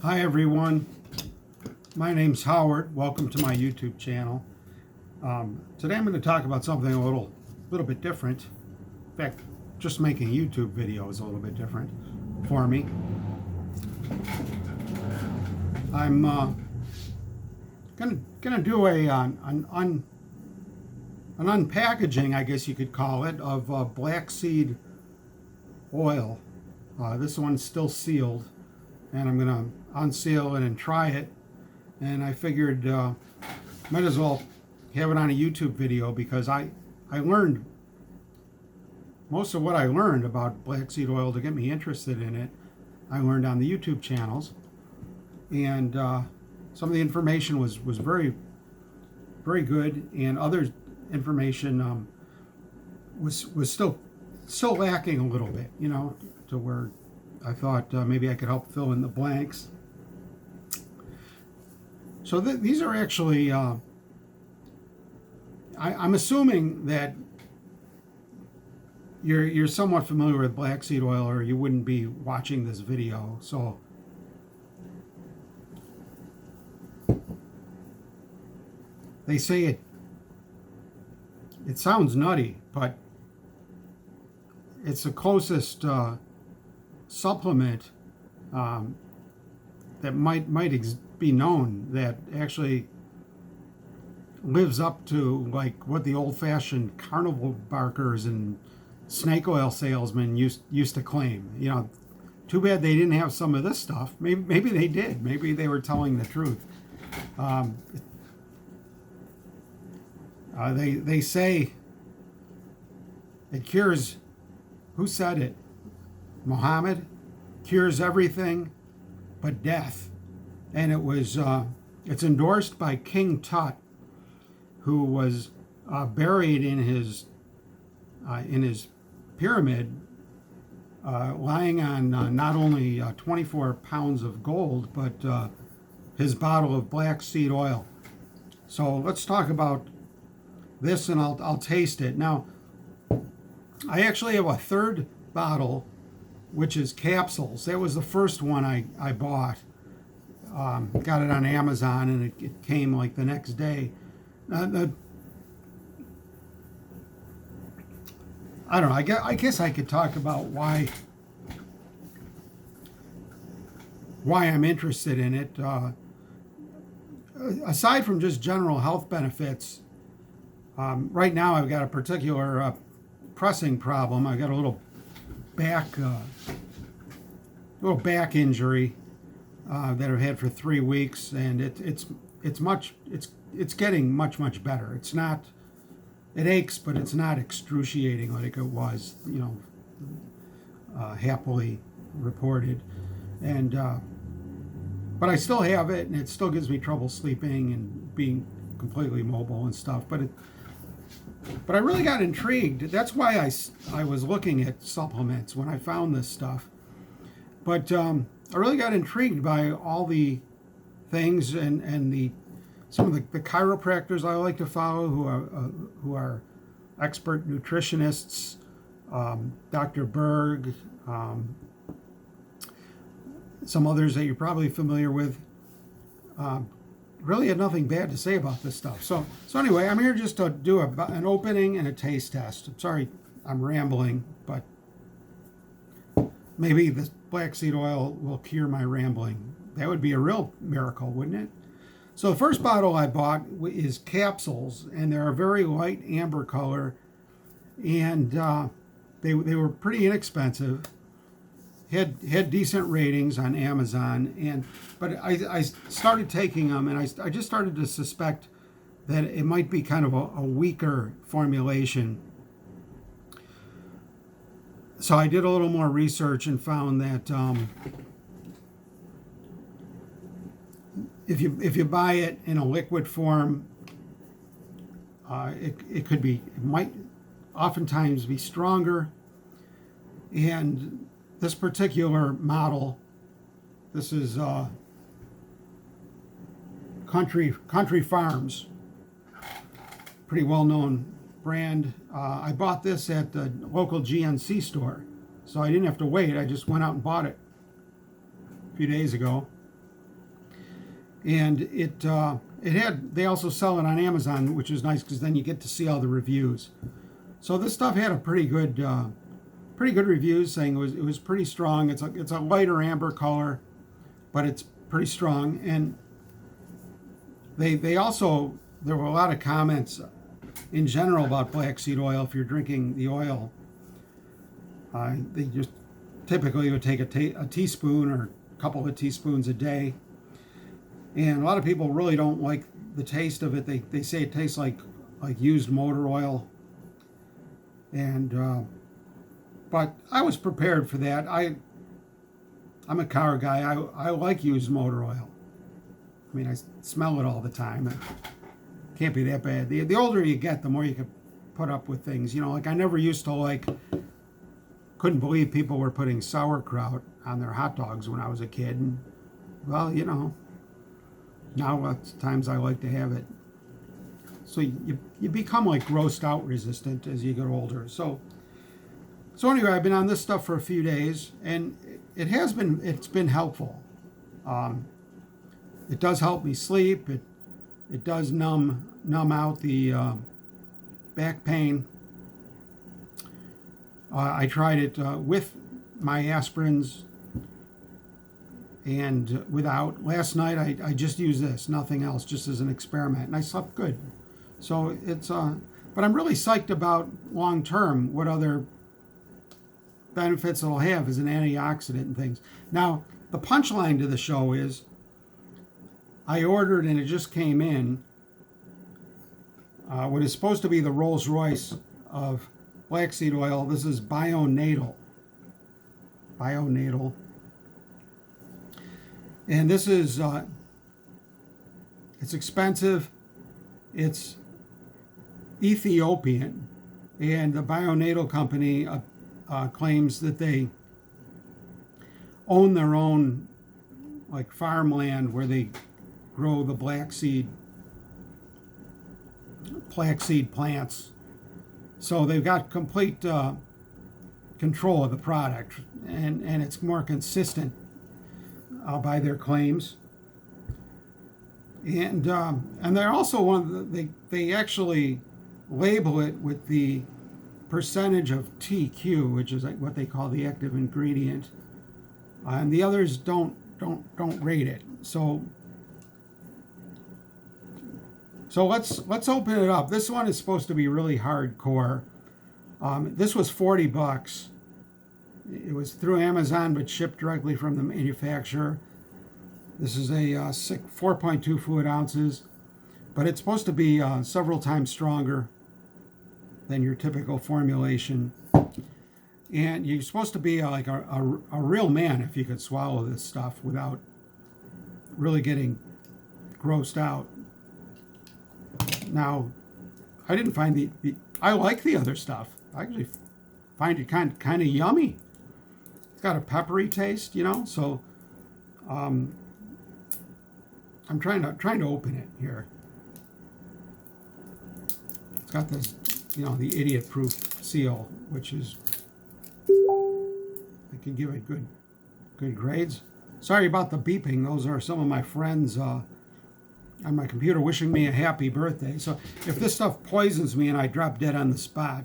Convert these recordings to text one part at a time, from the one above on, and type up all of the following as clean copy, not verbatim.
Hi everyone, my name's Howard. Welcome to my YouTube channel. Today I'm going to talk about something a little bit different. In fact, just making YouTube videos is a little bit different for me. I'm gonna do an unpackaging, I guess you could call it, of black seed oil. This one's still sealed, and I'm gonna unseal it and try it. And I figured might as well have it on a YouTube video because I learned most of what I learned about black seed oil to get me interested in it. I learned on the YouTube channels, and some of the information was very good, and other information was still lacking a little bit, to where I thought maybe I could help fill in the blanks. So these are actually, I'm assuming that you're somewhat familiar with black seed oil, or you wouldn't be watching this video. So they say it sounds nutty, but it's the closest supplement that might be known that actually lives up to like what the old-fashioned carnival barkers and snake oil salesmen used to claim. Too bad they didn't have some of this stuff. Maybe they did. Maybe they were telling the truth. They say it cures. Who said it? Muhammad cures everything but death, and it's endorsed by King Tut, who was buried in his pyramid, lying on not only 24 pounds of gold, but his bottle of black seed oil. So let's talk about this, and I'll taste it. Now, I actually have a third bottle, which is capsules. That was the first one I bought. Got it on Amazon, and it came like the next day. I don't know. I guess I could talk about why I'm interested in it. Aside from just general health benefits, right now I've got a particular pressing problem. I've got a little back injury that I've had for 3 weeks, and it's getting much better. It's not, it aches, but it's not excruciating like it was, happily reported. And but I still have it, and it still gives me trouble sleeping and being completely mobile and stuff. But I really got intrigued. That's why I was looking at supplements when I found this stuff. But I really got intrigued by all the things and some of the chiropractors I like to follow, who are expert nutritionists. Dr. Berg, some others that you're probably familiar with. Really had nothing bad to say about this stuff. So anyway, I'm here just to do an opening and a taste test. I'm sorry I'm rambling, but maybe this black seed oil will cure my rambling. That would be a real miracle, wouldn't it? So the first bottle I bought is capsules, and they're a very light amber color, and they were pretty inexpensive. Had decent ratings on Amazon, but I started taking them, and I just started to suspect that it might be kind of a weaker formulation. So I did a little more research and found that if you buy it in a liquid form, it might oftentimes be stronger. And this particular model, this is Country Farms, pretty well-known brand. I bought this at the local GNC store, so I didn't have to wait. I just went out and bought it a few days ago. and they also sell it on Amazon, which is nice because then you get to see all the reviews. So this stuff had a pretty good reviews, saying it was pretty strong. It's a lighter amber color, but it's pretty strong. And they also, there were a lot of comments in general about black seed oil. If you're drinking the oil, they just typically would take a teaspoon or a couple of teaspoons a day. And a lot of people really don't like the taste of it. They say it tastes like used motor oil. And but I was prepared for that. I'm a car guy. I like used motor oil. I mean, I smell it all the time. It can't be that bad. The older you get, the more you can put up with things. You know, like I never used to couldn't believe people were putting sauerkraut on their hot dogs when I was a kid. And, well, you know, now lots of times I like to have it. So you become like grossed out resistant as you get older. So anyway, I've been on this stuff for a few days, and it's been helpful. It does help me sleep. It does numb out the back pain. I tried it with my aspirins and without. Last night I just used this, nothing else, just as an experiment, and I slept good. So it's but I'm really psyched about long term what other benefits it'll have as an antioxidant and things. Now, the punchline to the show is I ordered, and it just came in, what is supposed to be the Rolls Royce of black seed oil. This is Bionatal. Bionatal. And this is, it's expensive. It's Ethiopian. And the Bionatal company claims that they own their own like farmland where they grow the black seed plants. So they've got complete control of the product, and it's more consistent by their claims. And they're also one of they actually label it with the percentage of TQ, which is like what they call the active ingredient, and the others don't rate it. So let's open it up. This one is supposed to be really hardcore. This was $40. It was through Amazon, but shipped directly from the manufacturer. This is a 4.2 fluid ounces, but it's supposed to be several times stronger than your typical formulation. And you're supposed to be like a real man if you could swallow this stuff without really getting grossed out. Now, I didn't find I like the other stuff. I actually find it kind of yummy. It's got a peppery taste, you know. So, I'm trying to open it here. It's got this, you know, the idiot-proof seal, which is, I can give it good grades. Sorry about the beeping. Those are some of my friends on my computer wishing me a happy birthday. So if this stuff poisons me and I drop dead on the spot,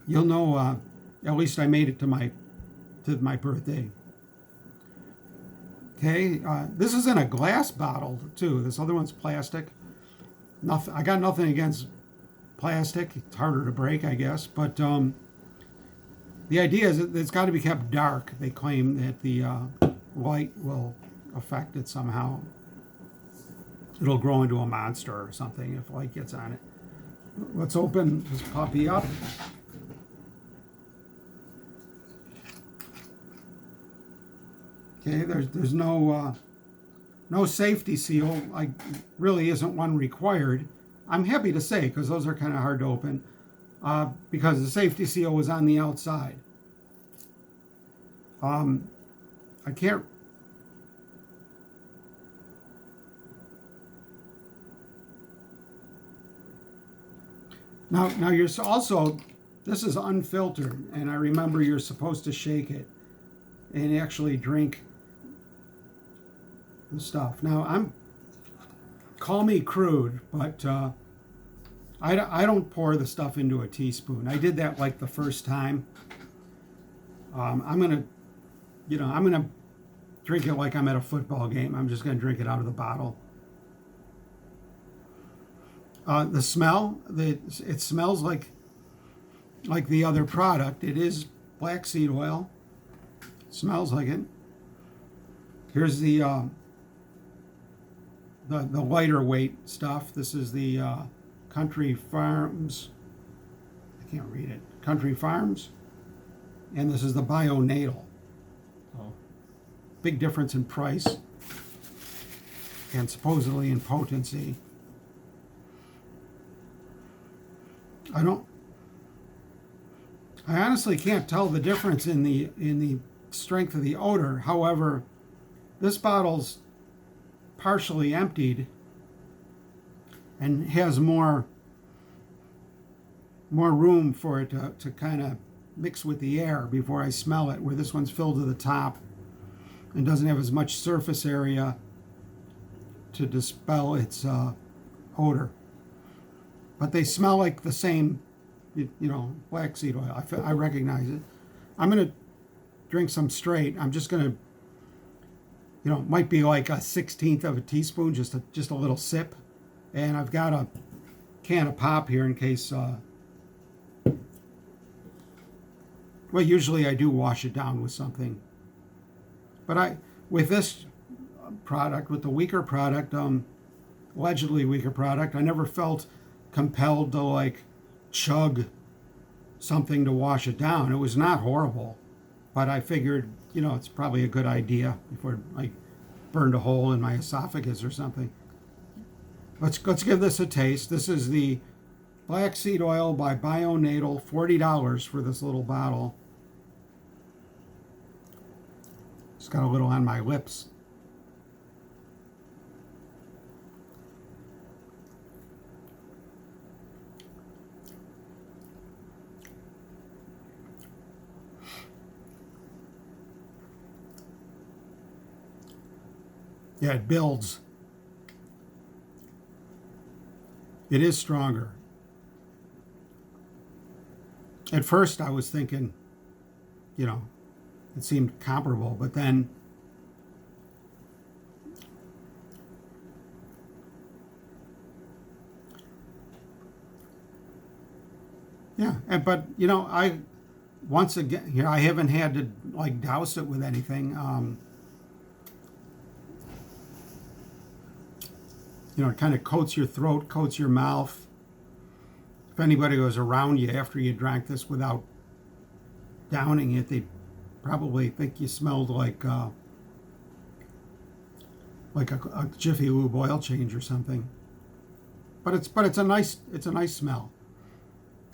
you'll know at least I made it to my birthday. Okay, this is in a glass bottle too. This other one's plastic. Nothing. I got nothing against plastic. It's harder to break, I guess. But the idea is that it's got to be kept dark. They claim that the light will affect it somehow. It'll grow into a monster or something if light gets on it. Let's open this puppy up. Okay, there's no safety seal. Really isn't one required. I'm happy to say, because those are kind of hard to open, because the safety seal was on the outside. I can't. Now you're also, this is unfiltered, and I remember you're supposed to shake it and actually drink the stuff. Now call me crude, but I don't pour the stuff into a teaspoon. I did that like the first time. I'm gonna, I'm gonna drink it like I'm at a football game. I'm just gonna drink it out of the bottle. The smell, it smells like the other product. It is flaxseed oil. It smells like it. Here's the lighter weight stuff. This is the Country Farms. I can't read it. Country Farms, and this is the Bionatal. Oh. Big difference in price and supposedly in potency. I honestly can't tell the difference in the strength of the odor. However, this bottle's partially emptied and has more room for it to kind of mix with the air before I smell it, where this one's filled to the top and doesn't have as much surface area to dispel its odor. But they smell like the same, flaxseed oil. I recognize it. I'm going to drink some straight. I'm just going to, it might be like a 1/16 of a teaspoon, just a little sip. And I've got a can of pop here in case, well, usually I do wash it down with something. But with this product, with the weaker product, allegedly weaker product, I never felt compelled to like chug something to wash it down. It was not horrible, but I figured, it's probably a good idea before I burned a hole in my esophagus or something. Let's give this a taste. This is the flaxseed oil by Bionatal, $40 for this little bottle. It's got a little on my lips. Yeah, it builds. It is stronger. At first I was thinking, it seemed comparable, but then but I once again, I haven't had to like douse it with anything. It kind of coats your throat, coats your mouth. If anybody was around you after you drank this without downing it, they'd probably think you smelled like a Jiffy Lube oil change or something. But it's a nice smell.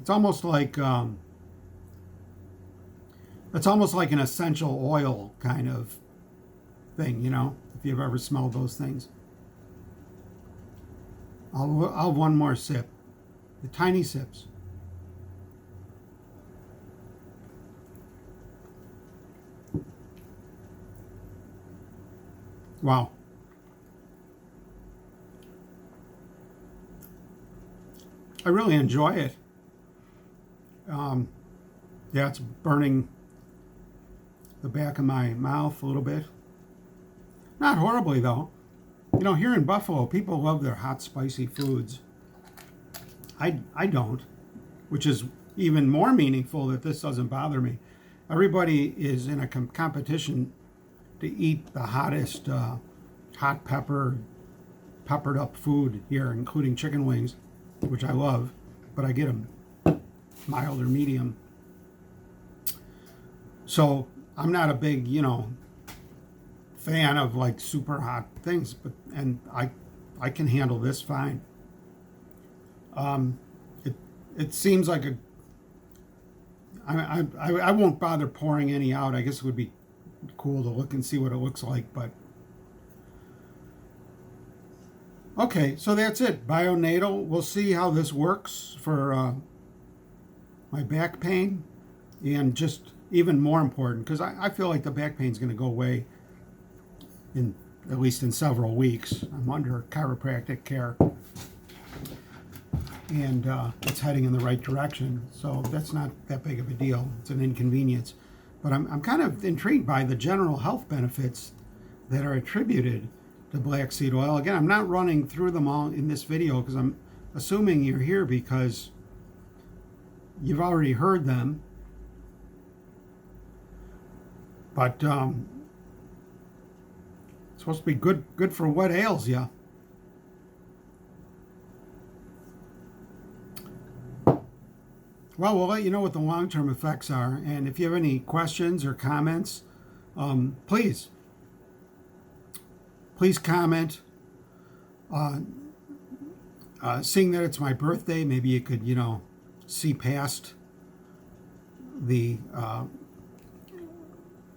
It's almost like an essential oil kind of thing, if you've ever smelled those things. I'll have one more sip. The tiny sips. Wow. I really enjoy it. It's burning the back of my mouth a little bit. Not horribly, though. Here in Buffalo, people love their hot, spicy foods. I don't, which is even more meaningful that this doesn't bother me. Everybody is in a competition to eat the hottest hot peppered up food here, including chicken wings, which I love, but I get them mild or medium. So I'm not a big, fan of like super hot things, and I can handle this fine. It seems like I won't bother pouring any out. I guess it would be cool to look and see what it looks like, but okay, so that's it. Bionatal. We'll see how this works for my back pain, and just even more important, because I feel like the back pain is going to go away in at least in several weeks. I'm under chiropractic care, and it's heading in the right direction. So that's not that big of a deal. It's an inconvenience. But I'm kind of intrigued by the general health benefits that are attributed to black seed oil. Again, I'm not running through them all in this video because I'm assuming you're here because you've already heard them. But it's supposed to be good for what ails you. Well, we'll let you know what the long-term effects are. And if you have any questions or comments, please comment. Seeing that it's my birthday, maybe you could, see past the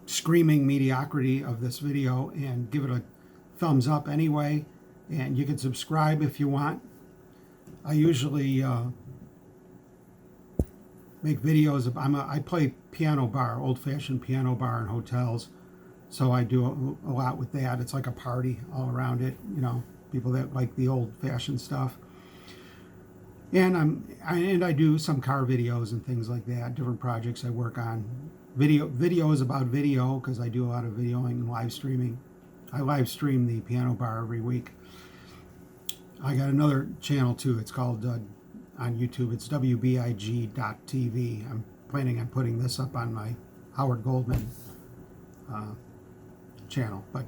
screaming mediocrity of this video and give it a thumbs up anyway. And you can subscribe if you want. I usually make videos of, I play piano bar, old-fashioned piano bar in hotels, so I do a lot with that. It's like a party all around it, people that like the old-fashioned stuff. And I do some car videos and things like that, different projects I work on. Videos about video, because I do a lot of videoing and live streaming. I live stream the piano bar every week. I got another channel too. It's called on YouTube. It's wbig.tv. I'm planning on putting this up on my Howard Goldman channel. But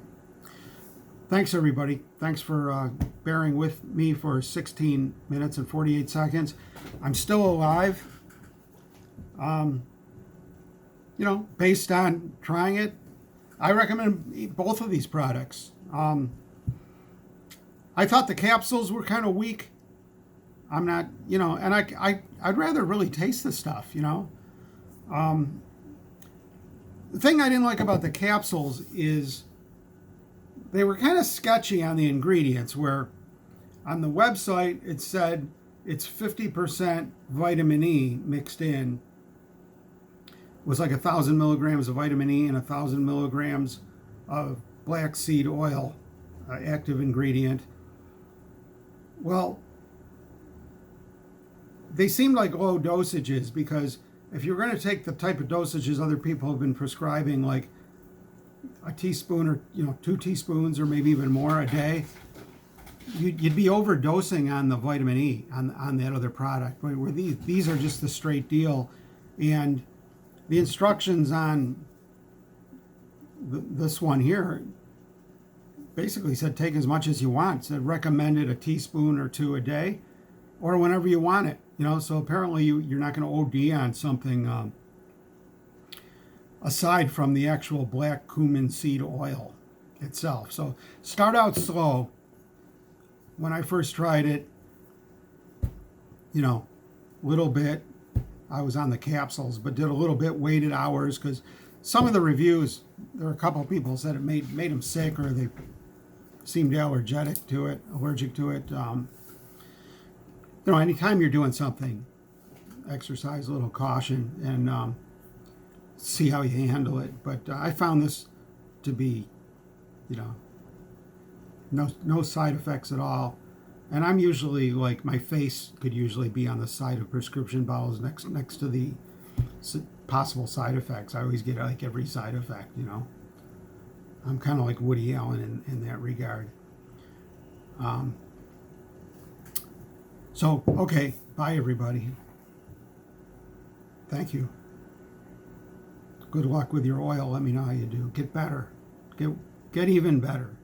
thanks everybody. Thanks for bearing with me for 16 minutes and 48 seconds. I'm still alive. Based on trying it, I recommend both of these products. I thought the capsules were kind of weak. I'm not, and I'd rather really taste the stuff, The thing I didn't like about the capsules is they were kind of sketchy on the ingredients, where on the website it said it's 50% vitamin E mixed in. It was like 1,000 milligrams of vitamin E and 1,000 milligrams of black seed oil, active ingredient. Well, they seemed like low dosages, because if you're going to take the type of dosages other people have been prescribing, like a teaspoon or 2 teaspoons or maybe even more a day, you'd be overdosing on the vitamin E on that other product. But where these are just the straight deal, and the instructions on this one here basically said take as much as you want. It said recommended a teaspoon or 2 a day, or whenever you want it. So apparently you're not going to OD on something aside from the actual black cumin seed oil itself. So start out slow. When I first tried it, little bit, I was on the capsules, but did a little bit, waited hours, because some of the reviews, there were a couple of people said it made them sick, or they seemed allergic to it. Anytime you're doing something, exercise a little caution and see how you handle it. But I found this to be, no side effects at all. And I'm usually, like, my face could usually be on the side of prescription bottles next to the possible side effects. I always get like every side effect, I'm kind of like Woody Allen in that regard. So, okay, bye everybody. Thank you. Good luck with your oil. Let me know how you do. Get better. Get even better.